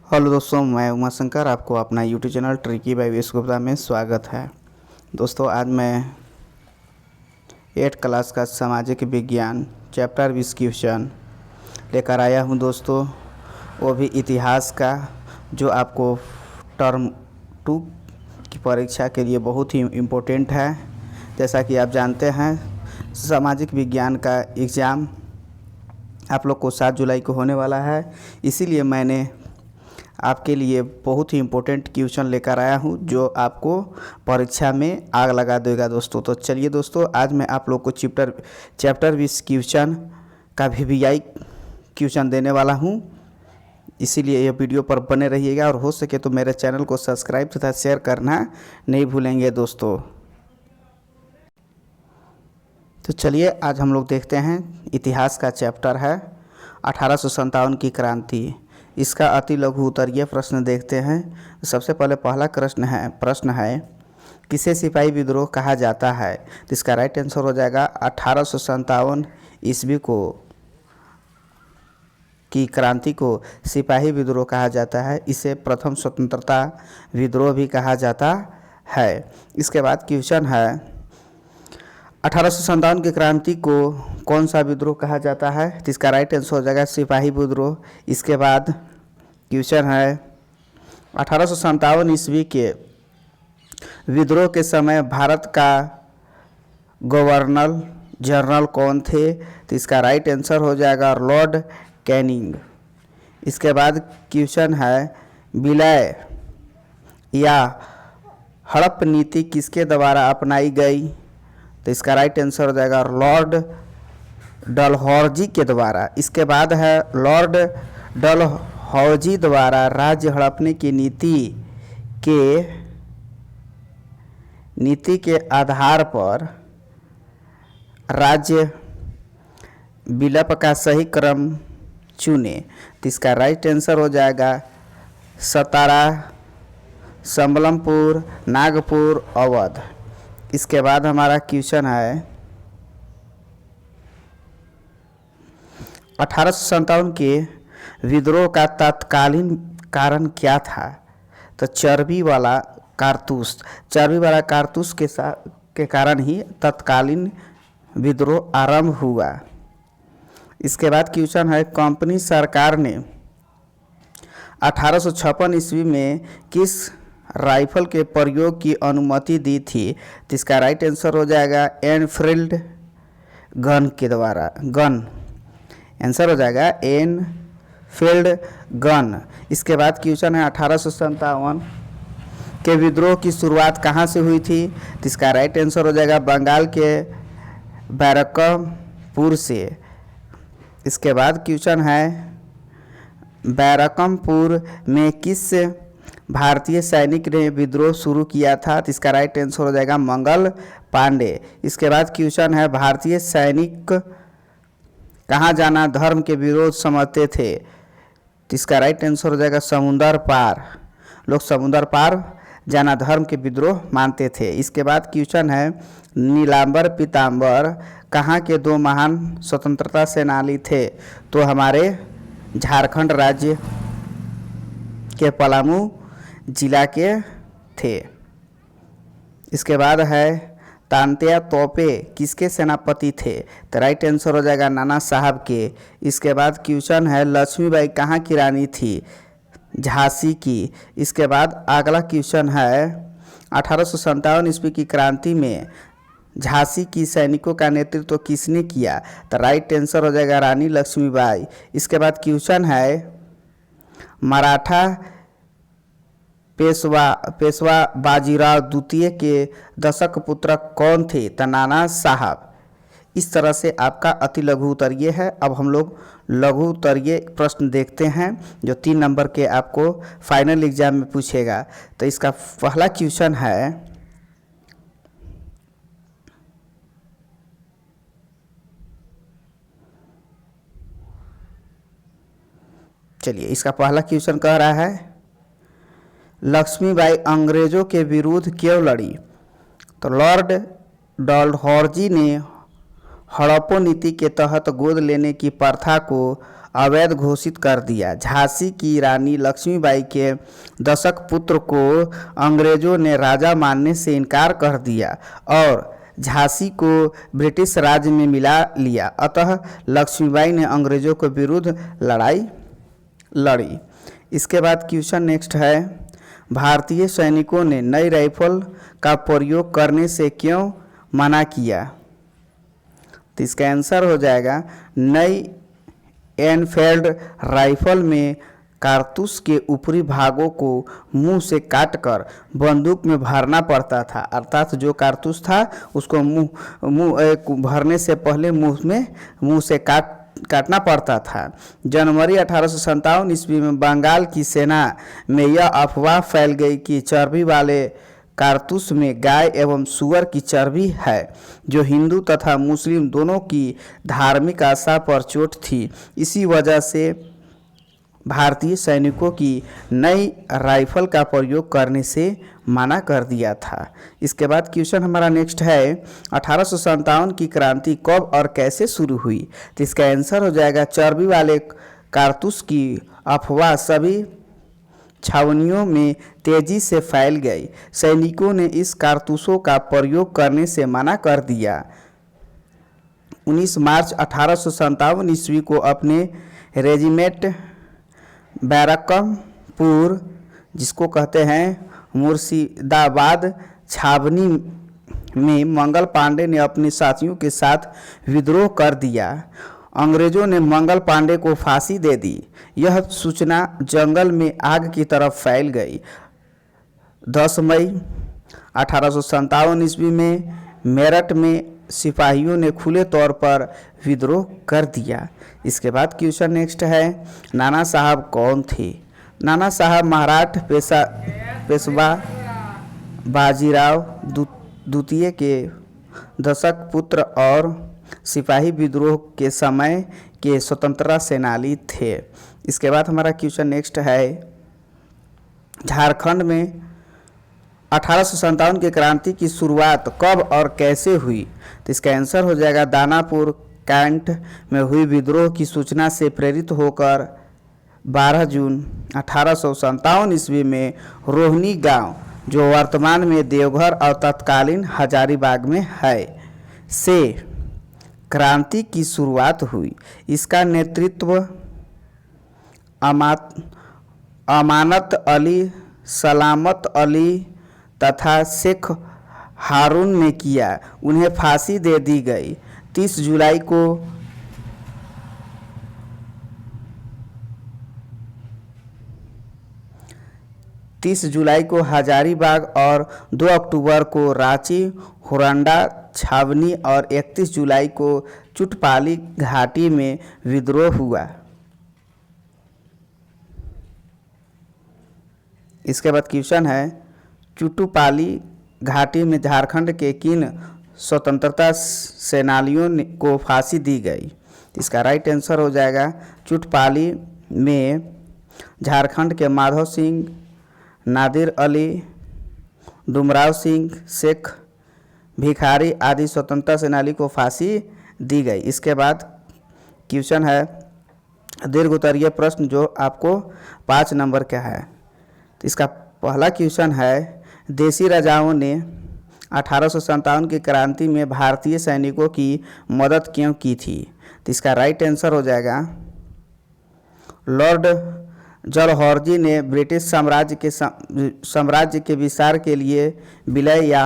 Hello दोस्तों, मैं उमा शंकर। आपको अपना YouTube channel Tricky by VS Gupta में स्वागत है। दोस्तों, आज मैं 8 क्लास का सामाजिक विज्ञान चैप्टर 20 क्वेश्चन लेकर आया हूं दोस्तों। वो भी इतिहास का, जो आपको टर्म 2 की परीक्षा के लिए बहुत ही इम्पोर्टेंट है। जैसा कि आप जानते हैं, सामाजिक विज्ञान का एग्ज़ाम आप लोग को 7 जुलाई को होने वाला है। इसीलिए मैंने आपके लिए बहुत ही इम्पोर्टेंट क्वेश्चन लेकर आया हूं, जो आपको परीक्षा में आग लगा देगा दोस्तों। तो चलिए दोस्तों, आज मैं आप लोग को चैप्टर 20 क्वेश्चन का VVI क्वेश्चन देने वाला हूं। इसीलिए यह वीडियो पर बने रहिएगा और हो सके तो मेरे चैनल को सब्सक्राइब तथा शेयर करना नहीं भूलेंगे दोस्तों। तो चलिए, आज हम लोग देखते हैं, इतिहास का चैप्टर है 1857 की क्रांति। इसका अति लघु उत्तरीय प्रश्न देखते हैं। सबसे पहले पहला प्रश्न है किसे सिपाही विद्रोह कहा जाता है। तो इसका राइट आंसर हो जाएगा 1857 ईस्वी को की क्रांति को सिपाही विद्रोह कहा जाता है। इसे प्रथम स्वतंत्रता विद्रोह भी कहा जाता है। इसके बाद क्वेश्चन है 1857 की क्रांति को कौन सा विद्रोह कहा जाता है। तो इसका राइट आंसर हो जाएगा सिपाही विद्रोह। इसके बाद क्वेश्चन है 1857 ईस्वी के विद्रोह के समय भारत का गवर्नर जनरल कौन थे। तो इसका राइट आंसर हो जाएगा लॉर्ड कैनिंग। इसके बाद क्वेश्चन है विलय या हड़प नीति किसके द्वारा अपनाई गई। तो इसका राइट आंसर हो जाएगा लॉर्ड डलहौजी के द्वारा। इसके बाद है लॉर्ड डलहौजी द्वारा राज्य हड़पने की नीति के आधार पर राज्य विलय का सही क्रम चुने। तो इसका राइट आंसर हो जाएगा सतारा, संबलपुर, नागपुर, अवध। इसके बाद हमारा क्वेश्चन है 1857 के विद्रोह का तत्कालीन कारण क्या था। तो चर्बी वाला कारतूस के कारण ही तत्कालीन विद्रोह आरंभ हुआ। इसके बाद क्वेश्चन है कंपनी सरकार ने 1856 ईस्वी में किस राइफल के प्रयोग की अनुमति दी थी। तो इसका राइट आंसर हो जाएगा एनफील्ड गन के द्वारा। आंसर हो जाएगा एनफील्ड गन। इसके बाद क्वेश्चन है 1857 के विद्रोह की शुरुआत कहाँ से हुई थी। तो इसका राइट आंसर हो जाएगा बंगाल के बैरकमपुर से। इसके बाद क्वेश्चन है बैरकमपुर में किस भारतीय सैनिक ने विद्रोह शुरू किया था। तो इसका राइट आंसर हो जाएगा मंगल पांडे। इसके बाद क्वेश्चन है भारतीय सैनिक कहाँ जाना धर्म के विरोध समझते थे। तो इसका राइट आंसर हो जाएगा समुंदर पार। लोग समुंदर पार जाना धर्म के विद्रोह मानते थे। इसके बाद क्वेश्चन है नीलांबर पीताम्बर कहाँ के 2 महान स्वतंत्रता सेनानी थे। तो हमारे झारखंड राज्य के पलामू जिला के थे। इसके बाद है तांत्या तोपे किसके सेनापति थे। तो राइट आंसर हो जाएगा नाना साहब के। इसके बाद क्वेश्चन है लक्ष्मीबाई कहाँ की रानी थी। झांसी की। इसके बाद अगला क्वेश्चन है 1857 ईस्वी की क्रांति में झांसी की सैनिकों का नेतृत्व किसने किया। तो राइट आंसर हो जाएगा रानी लक्ष्मीबाई। इसके बाद क्वेश्चन है मराठा पेशवा बाजीराव द्वितीय के दशक पुत्र कौन थे। तो नाना साहब। इस तरह से आपका अति लघु उत्तरीय है। अब हम लोग लघु उत्तरीय प्रश्न देखते हैं, जो 3 नंबर के आपको फाइनल एग्जाम में पूछेगा। तो इसका पहला क्वेश्चन है चलिए, इसका पहला क्वेश्चन कह रहा है लक्ष्मीबाई अंग्रेजों के विरुद्ध क्यों लड़ी। तो लॉर्ड डलहौजी ने हड़प्पा नीति के तहत गोद लेने की प्रथा को अवैध घोषित कर दिया। झांसी की रानी लक्ष्मीबाई के दशक पुत्र को अंग्रेजों ने राजा मानने से इनकार कर दिया और झांसी को ब्रिटिश राज में मिला लिया। अतः लक्ष्मीबाई ने अंग्रेजों के विरुद्ध लड़ाई लड़ी। इसके बाद क्वेश्चन नेक्स्ट है, भारतीय सैनिकों ने नई राइफल का प्रयोग करने से क्यों मना किया? तो इसका आंसर हो जाएगा, नई एनफील्ड राइफल में कारतूस के ऊपरी भागों को मुंह से काटकर बंदूक में भरना पड़ता था। अर्थात जो कारतूस था उसको मुंह भरने से पहले मुंह से काटना पड़ता था। जनवरी 1857 ईस्वी में बंगाल की सेना में यह अफवाह फैल गई कि चर्बी वाले कारतूस में गाय एवं सूअर की चर्बी है, जो हिंदू तथा मुस्लिम दोनों की धार्मिक आस्था पर चोट थी। इसी वजह से भारतीय सैनिकों की नई राइफल का प्रयोग करने से मना कर दिया था। इसके बाद क्वेश्चन हमारा नेक्स्ट है, 1857 की क्रांति कब और कैसे शुरू हुई? तो इसका आंसर हो जाएगा, चर्बी वाले कारतूस की अफवाह सभी छावनियों में तेजी से फैल गई। सैनिकों ने इस कारतूसों का प्रयोग करने से मना कर दिया। 19 मार्च 1857 ईस्वी को अपने रेजिमेंट बैरकपुर, जिसको कहते हैं मुर्शिदाबाद छावनी में मंगल पांडे ने अपने साथियों के साथ विद्रोह कर दिया। अंग्रेजों ने मंगल पांडे को फांसी दे दी। यह सूचना जंगल में आग की तरफ फैल गई। 10 मई 1857 ईस्वी में मेरठ में सिपाहियों ने खुले तौर पर विद्रोह कर दिया। इसके बाद क्वेश्चन नेक्स्ट है, नाना साहब कौन थे? नाना साहब मराठा पेशवा बाजीराव द्वितीय के दशक पुत्र और सिपाही विद्रोह के समय के स्वतंत्रता सेनानी थे। इसके बाद हमारा क्वेश्चन नेक्स्ट है, झारखंड में 1857 की क्रांति की शुरुआत कब और कैसे हुई? तो इसका आंसर हो जाएगा, दानापुर कैंट में हुई विद्रोह की सूचना से प्रेरित होकर 12 जून 1857 ईस्वी में रोहिणी गांव, जो वर्तमान में देवघर और तत्कालीन हजारीबाग में है, से क्रांति की शुरुआत हुई। इसका नेतृत्व अमानत अली, सलामत अली तथा शेख हारून ने किया। उन्हें फांसी दे दी गई। 30 जुलाई को हजारीबाग और 2 अक्टूबर को रांची हुरंडा छावनी और 31 जुलाई को चुटपाली घाटी में विद्रोह हुआ। इसके बाद क्वेश्चन है, चुटुपाली घाटी में झारखंड के किन स्वतंत्रता सेनानियों को फांसी दी गई? इसका राइट आंसर हो जाएगा, चुटपाली में झारखंड के माधव सिंह, नादिर अली, डुमराव सिंह, शेख भिखारी आदि स्वतंत्रता सेनानी को फांसी दी गई। इसके बाद क्वेश्चन है, दीर्घ उत्तरीय प्रश्न जो आपको 5 नंबर का है। तो इसका पहला क्वेश्चन है, देसी राजाओं ने 1857 की क्रांति में भारतीय सैनिकों की मदद क्यों की थी? तो इसका राइट आंसर हो जाएगा, लॉर्ड जलहौजी ने ब्रिटिश साम्राज्य के विस्तार के लिए विलय या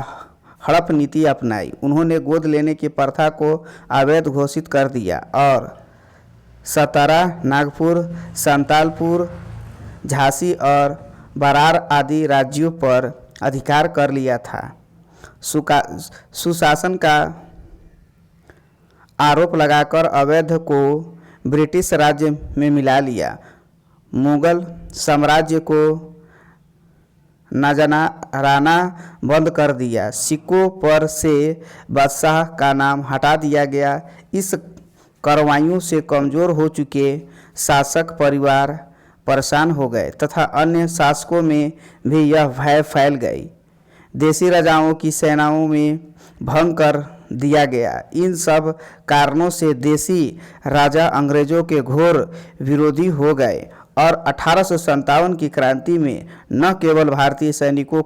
हड़प नीति अपनाई। उन्होंने गोद लेने की प्रथा को अवैध घोषित कर दिया और सतारा, नागपुर, संतालपुर, झांसी और बरार आदि राज्यों पर अधिकार कर लिया था। सुशासन का आरोप लगाकर अवैध को ब्रिटिश राज्य में मिला लिया। मुगल साम्राज्य को नजराना बंद कर दिया। सिक्कों पर से बादशाह का नाम हटा दिया गया। इस कार्रवाइयों से कमज़ोर हो चुके शासक परिवार परेशान हो गए तथा अन्य शासकों में भी यह भय फैल गई। देसी राजाओं की सेनाओं में भंग कर दिया गया। इन सब कारणों से देसी राजा अंग्रेजों के घोर विरोधी हो गए और 1857 की क्रांति में न केवल भारतीय सैनिकों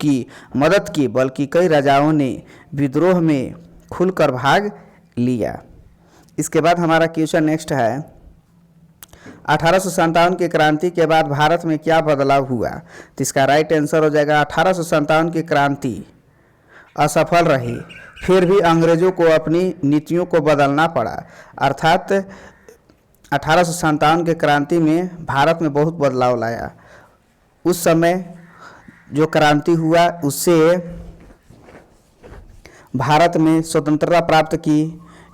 की मदद की बल्कि कई राजाओं ने विद्रोह में खुलकर भाग लिया। इसके बाद हमारा क्वेश्चन नेक्स्ट है, 1857 की क्रांति के बाद भारत में क्या बदलाव हुआ? तो इसका राइट आंसर हो जाएगा 1857 की क्रांति असफल रही, फिर भी अंग्रेजों को अपनी नीतियों को बदलना पड़ा। अर्थात 1857 की क्रांति में भारत में बहुत बदलाव लाया। उस समय जो क्रांति हुआ उससे भारत में स्वतंत्रता प्राप्त की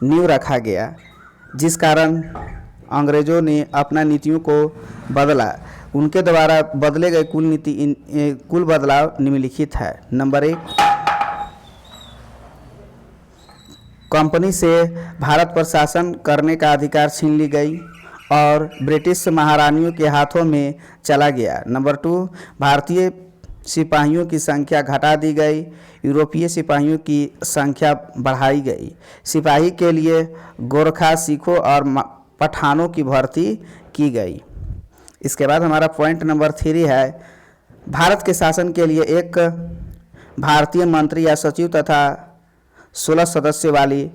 नींव रखा गया, जिस कारण अंग्रेजों ने अपना नीतियों को बदला। उनके द्वारा बदले गए कुल बदलाव निम्नलिखित है। नंबर 1, कंपनी से भारत पर शासन करने का अधिकार छीन ली गई और ब्रिटिश महारानियों के हाथों में चला गया। नंबर 2, भारतीय सिपाहियों की संख्या घटा दी गई, यूरोपीय सिपाहियों की संख्या बढ़ाई गई। सिपाही के लिए गोरखा, सिखों और पठानों की भर्ती की गई। इसके बाद हमारा पॉइंट नंबर 3 है, भारत के शासन के लिए एक भारतीय मंत्री या सचिव तथा 16 सदस्य वाली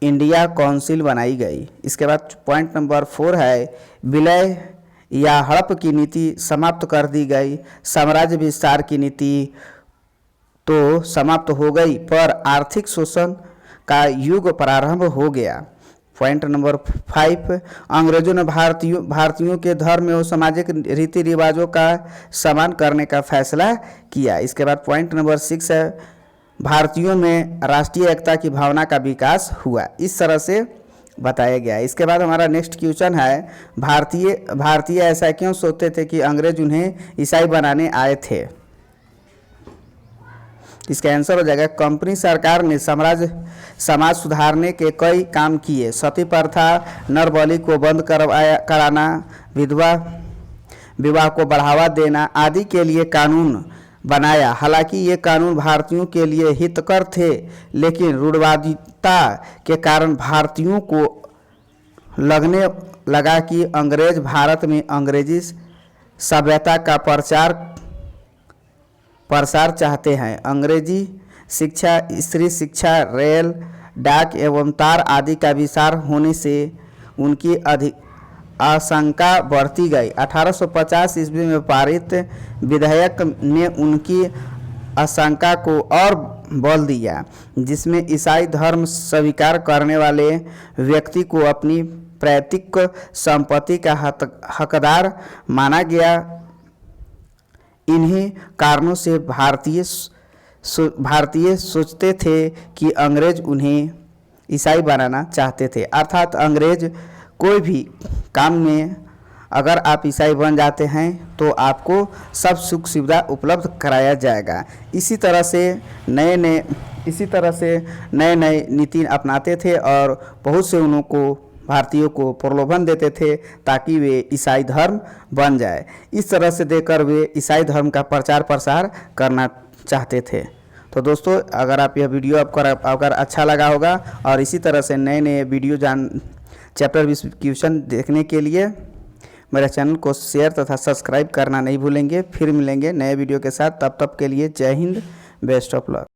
इंडिया काउंसिल बनाई गई। इसके बाद पॉइंट नंबर 4 है, विलय या हड़प की नीति समाप्त कर दी गई। साम्राज्य विस्तार की नीति तो समाप्त हो गई पर आर्थिक शोषण का युग प्रारंभ हो गया। पॉइंट नंबर 5, अंग्रेजों ने भारतीयों के धर्म एवं सामाजिक रीति रिवाजों का सम्मान करने का फैसला किया। इसके बाद पॉइंट नंबर 6 है, भारतीयों में राष्ट्रीय एकता की भावना का विकास हुआ। इस तरह से बताया गया। इसके बाद हमारा नेक्स्ट क्वेश्चन है, भारतीय ऐसा क्यों सोचते थे कि अंग्रेज उन्हें ईसाई बनाने आए थे? इसका आंसर हो जाएगा, कंपनी सरकार ने समाज सुधारने के कई काम किए। सती प्रथा, नर बलि को बंद कराना, विधवा विवाह को बढ़ावा देना आदि के लिए कानून बनाया। हालांकि ये कानून भारतीयों के लिए हितकर थे, लेकिन रूढ़वादिता के कारण भारतीयों को लगने लगा कि अंग्रेज भारत में अंग्रेजी सभ्यता का प्रसार चाहते हैं। अंग्रेजी शिक्षा, स्त्री शिक्षा, रेल, डाक एवं तार आदि का विस्तार होने से उनकी आशंका बढ़ती गई। 1850 ईस्वी में पारित विधेयक ने उनकी आशंका को और बल दिया, जिसमें ईसाई धर्म स्वीकार करने वाले व्यक्ति को अपनी पैतृक संपत्ति का हकदार माना गया। इन्हीं कारणों से भारतीय सोचते थे कि अंग्रेज उन्हें ईसाई बनाना चाहते थे। अर्थात अंग्रेज कोई भी काम में अगर आप ईसाई बन जाते हैं तो आपको सब सुख सुविधा उपलब्ध कराया जाएगा। इसी तरह से नए नए नीति अपनाते थे और बहुत से उनको भारतीयों को प्रलोभन देते थे ताकि वे ईसाई धर्म बन जाए। इस तरह से देकर वे ईसाई धर्म का प्रचार प्रसार करना चाहते थे। तो दोस्तों, अगर आप यह वीडियो अगर अच्छा लगा होगा और इसी तरह से नए नए वीडियो चैप्टर 20 क्वेश्चन देखने के लिए मेरे चैनल को शेयर तथा सब्सक्राइब करना नहीं भूलेंगे। फिर मिलेंगे नए वीडियो के साथ, तब तक के लिए जय हिंद, बेस्ट ऑफ लक।